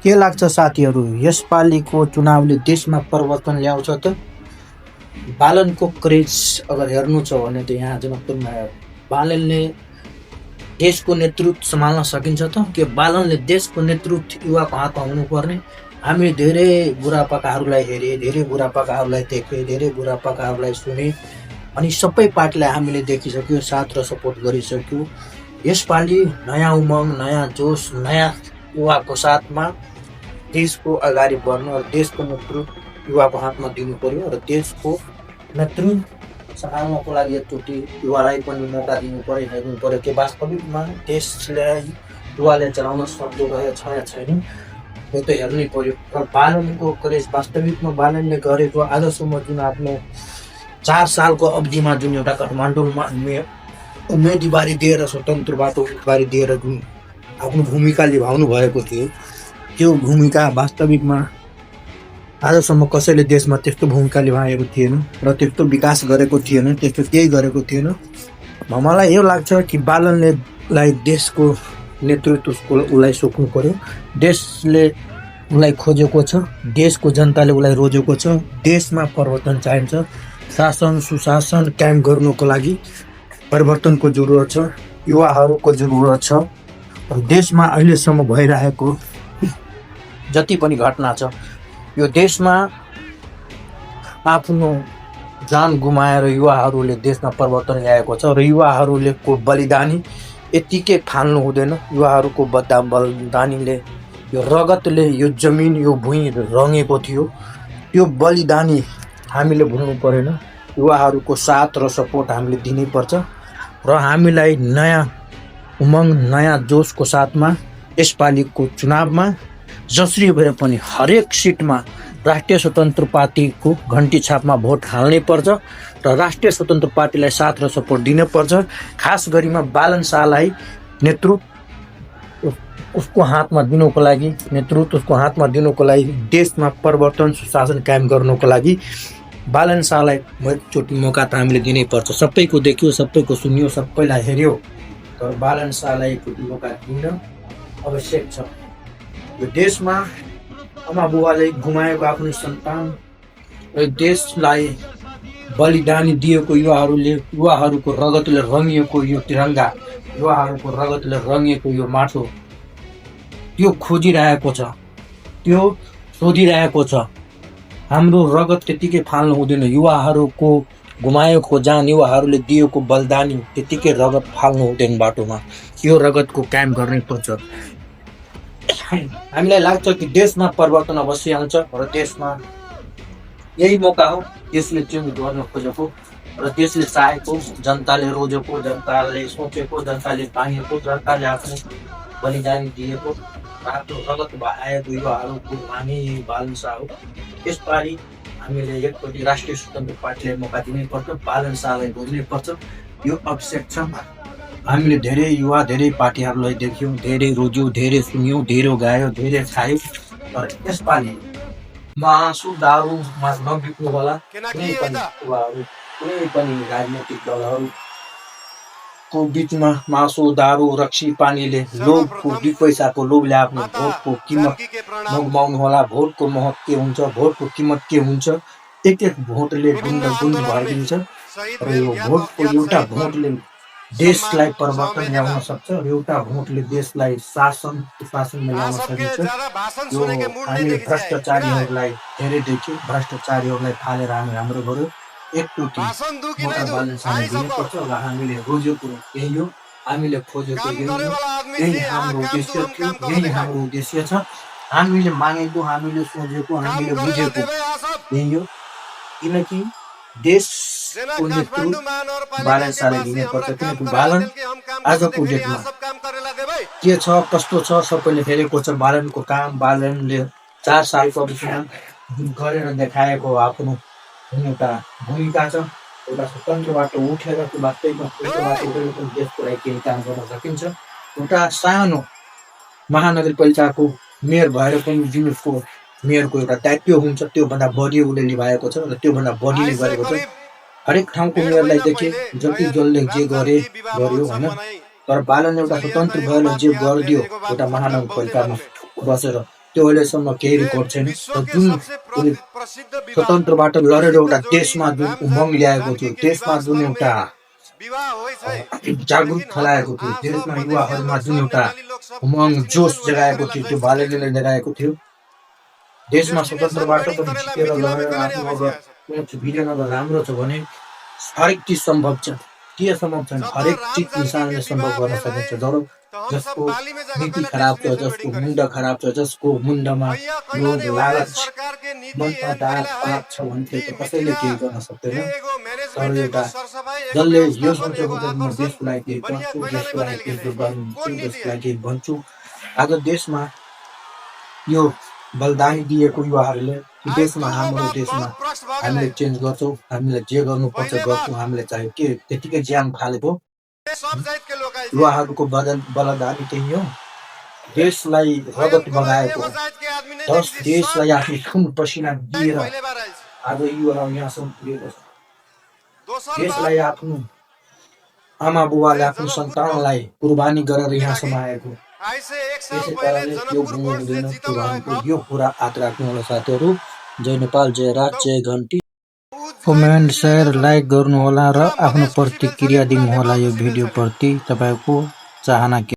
के लाग्छ साथीहरू, यसपालिको चुनावले देशमा परिवर्तन ल्याउँछ त? बालनको क्रेज अगर हेर्नु छ भने त यहाँ जनकपुरमा बालनले देशको नेतृत्व सम्हाल्न सकिन्छ त? के बालनले देशको नेतृत्व युवाको हातमा हुनुपर्ने? हामी धेरै बुढापाकाहरूलाई हेरे, धेरै बुढापाकाहरूलाई देखे, धेरै बुढापाकाहरूलाई सुने, अनि सबै पार्टीलाई हामीले देखिसक्यो, साथ र सपोर्ट गरिसक्यो। यसपालि नयाँ उमङ्ग, नयाँ जोस, नयाँ युवाको साथमा देशको अगाडि बढ्नु र देशको नेतृत्व युवाको हातमा दिनु पर्यो र देशको नेतृत्व सम्हाल्नको लागि एकचोटि युवालाई पनि मौका दिनु पर्यो, हेर्नु पर्यो कि वास्तविकमा देशलाई युवाले चलाउन सक्दो रहेछ या छैन, यो त हेर्नै पर्यो। र बालनको क्रेज वास्तविकमा बालनले गरेको आजसम्म जुन आफ्नो 4 सालको अवधिमा जुन एउटा काठमाडौँमा उम्मेदवारी दिएर, स्वतन्त्रबाट उम्मेदवारी दिएर जुन आफ्नो भूमिका निभाउनु भएको थियो, त्यो भूमिका वास्तविकमा आजसम्म कसैले देशमा त्यस्तो भूमिका निभाएको थिएन र त्यस्तो विकास गरेको थिएन, त्यस्तो केही गरेको थिएन। मलाई यो लाग्छ कि बालनले देशको नेतृत्व उसलाई सोच्नु पर्यो। देशले उसलाई खोजेको छ, देशको जनताले उसलाई रोजेको छ। देशमा परिवर्तन चाहिन्छ, शासन सुशासन कायम गर्नुको लागि परिवर्तनको जरुरत छ, युवाहरूको जरुरत छ। देशमा अहिलेसम्म भइरहेको जति पनि घटना छ, यो देशमा आफ्नो जान गुमाएर युवाहरूले देशमा परिवर्तन ल्याएको छ र युवाहरूले को बलिदानी यतिकै फाल्नु हुँदैन। युवाहरूको बलिदानीले, यो रगतले यो जमिन, यो भुइँ रङ्गेको थियो, त्यो बलिदानी हामीले भुल्नु परेन। युवाहरूको साथ र सपोर्ट हामीले दिनैपर्छ र हामीलाई नयाँ उमङ्ग, नयाँ जोसको साथमा यसपालिको चुनावमा जसरी भए पनि हरेक सिटमा राष्ट्रिय स्वतन्त्र पार्टीको घन्टी छापमा भोट हाल्नै पर्छ र राष्ट्रिय स्वतन्त्र पार्टीलाई साथ र सपोर्ट दिनुपर्छ। खास गरिमा बालन शाहलाई नेतृत्व उसको हातमा दिनुको लागि, देशमा परिवर्तन सुशासन कायम गर्नुको लागि बालन शाहलाई एकचोटि मौका त हामीले दिनैपर्छ। सबैको देख्यो, सबैको सुन्यो, सबैलाई हेऱ्यो, तर बालन शाहलाई एकचोटि मौका दिन आवश्यक छ। यो देशमा आमा बुबाले गुमाएको आफ्नो सन्तान र देशलाई बलिदानी दिएको युवाहरूको रगतले रङ्गिएको यो तिरङ्गा, युवाहरूको रगतले रङ्गिएको यो माटो, त्यो खोजिरहेको छ, त्यो सोधिरहेको छ। हाम्रो रगत त्यतिकै फाल्नु हुँदैन। युवाहरूको गुमाएको जान, युवाहरूले दिएको बलिदानी त्यतिकै रगत फाल्नु हुँदैन बाटोमा। यो रगतको कायम गर्नै पर्छ। हामीलाई लाग्छ कि देशमा परिवर्तन अवश्य आउँछ र देशमा यही मौका हो देशले चेन्ज गर्न खोजेको र देशले चाहेको, जनताले रोजेको, जनताले सोचेको, जनताले पाएको, जनताले आफ्नो बलिदानी दिएको, आफ्नो रगत बहाएको युवाहरूको हामी बालन शाह हो। यसपालि हामीले एकपट्टि राष्ट्रिय स्वतन्त्र पार्टीलाई मौका दिनैपर्छ, बालन शाहलाई रोज्नैपर्छ। यो आवश्यक छ। हामीले धेरै युवा, धेरै पार्टीहरूलाई देख्यौँ, धेरै रोज्यौँ, धेरै सुन्यौँ, धेरै गायो, धेरै खायौँ, तर यसपालि मासु दारूमा नबिक्नु होला। कुनै पनि राजनैतिक दलहरूको बिचमा मासु दारू रक्सी पानीले लोभको 2 पैसाको लोभले आफ्नो भोटको किमत नगुमाउनु होला। भोटको महत्व के हुन्छ, भोटको किमत के हुन्छ, एक भोटले गुन्ड भइदिन्छ र यो भोटको एउटा भोटले देशलाई परिवर्तन ल्याउन सक्छ, एउटा भोटले देशलाई शासन सुशासनमा ल्याउन सकिन्छ। यो हामीले भ्रष्टाचारीहरूलाई धेरै देख्यौँ, भ्रष्टाचारीहरूलाई फालेर हाम्रो गऱ्यो। एकचोटि मौका बालन शाहलाई दिनुपर्छ र हामीले रोजेको यही हो, हामीले खोजेको यही हो, यही हाम्रो उद्देश्य थियो, यही हाम्रो उद्देश्य छ। हामीले मागेको, हामीले सोचेको, हामीले बुझेको यही हो, किनकि देशको नेतृत्व बालन शाहलाई दिनुपर्छ। किनकि बालन आजको डेटमा के छ, कस्तो छ, सबैले हेरेको छ बालनको काम। बालनले 4 सालको अवधिमा गरेर देखाएको आफ्नो एउटा भूमिका छ। एउटा स्वतन्त्रबाट उठेर वास्तविकमा देशको लागि केही काम गर्न सकिन्छ। एउटा सानो महानगरपालिकाको मेयर भएर पनि जुन उसको मेयरको एउटा दायित्व हुन्छ, त्योभन्दा बढी उसले निभाएको छ र त्योभन्दा बढीले गरेको छ। हरेक ठाउँको मेयरलाई देखे, जति जसले जे गर्यो होइन, तर बालन एउटा स्वतन्त्र भएर जे गरिदियो एउटा महानगरपालिकामा बसेर त्यो अहिलेसम्म केही रेकर्ड छैन। विश्व र के जुन सबसे उसले प्रसिद्ध विवाह स्वतन्त्रबाट लडेर एउटा प्रसिद्ध देशमा जोड़ी जुन उमङ्ग रामचंद्र ल्याएको जानकी थियो, के देशमा विवाह जुन स्थल एउटा में विवाह होइ छै, जागरुक लेकिन फैलाएको थियो, आप सब देशमा मधेसिया युवाहरूमा लोग जुन सब एउटा नेपाली लोग सब उमङ्ग जोस एस्टिमेशन वही जगाएको करेला थियो, त्यो जैसे बालेले जगाएको थियो। देशमा एस्टिमेशन स्वतन्त्रबाट गणित पनि करेला जितेर मिथिला में लगेर करेले आफ्नो अबै अगर कुनै भिजन अगर राम्रो छ भने हरेक चिज सम्भव छ। के सम्भव छैन, जब हरेक राम चिज जानकी के इंसानले सम्भव विवाह गर्न भेल है सकिन्छ। जब तो हम सब जसको बाली में जाकर नीति पहले खराब छ, डेस्टिनेशन जसको वेडिंग करे मुण्ड खराब छ, जसको मुण्डमा भैया कैला लोभ, ने ओइले लालच, सरकार के नीति मनमा एहन दाग कैला है पाप छ भने कि त कसैले मिथिला केही गर्न सक्दैन। के एगो तर मैनेजमेंट एगो एउटा सरसफाई एगो जसले यो व्यवस्थापन सोचेको एगो हुन्छ कि म आकर्षण देशको लागि केही बढ़िया गर्छु, कैला नहीं देशको लागि बनाइल केही गेले गर्छु, कौन नीति देशको है लागि केही भन्छु। आज देशमा यो बलिदानी दिएको युवाहरूले कि आज देशमा दुगो हाम्रो बात देशमा बहुत प्रश्न भ गेलै हामीले चेन्ज गर्छौँ, हामीले जे गर्नुपर्छ पहिले बात गर्छौँ, हामीले चाहे के त्यतिकै ज्यान फालेको सब जात के लोग आइल थिए युवाहरूको बलिदानी त्यही हो। देशलाई होइन रगत कोनो बगाएको एगो जात के आदमी नहीं 10 देखी देशलाई सब आफ्नो खुन पसिना जात दिएर पहिले बार आइल छ आज युवाहरू यहाँसम्म पुगेको छ। दोसर बात देशलाई आफ्नो आमा बुवाले अरे आफ्नो जनकपुर सन्तानलाई कुर्बानी गरेर के यहाँसम्म लागि आएको। आज से एक साल त्यसै पहले कारणले त्यो जनकपुर गुण गोल्ड से हुँदैन, त्यो जीतल रहे भनेको कप यो कुरा याद राख्नु होला साथीहरू। जय नेपाल, जय राज, तो जय घन्टी। ऊ जिताए कमेन्ट, खुसी शेयर, हुँदैन र लाइक गर्नुहोला र पूरा आफ्नो मधेस खुसी भेल प्रतिक्रिया छैन पूरा दिनुहोला नेपाल यो खुसी भेल छैन भिडियोप्रति। तपाईँको चाहना के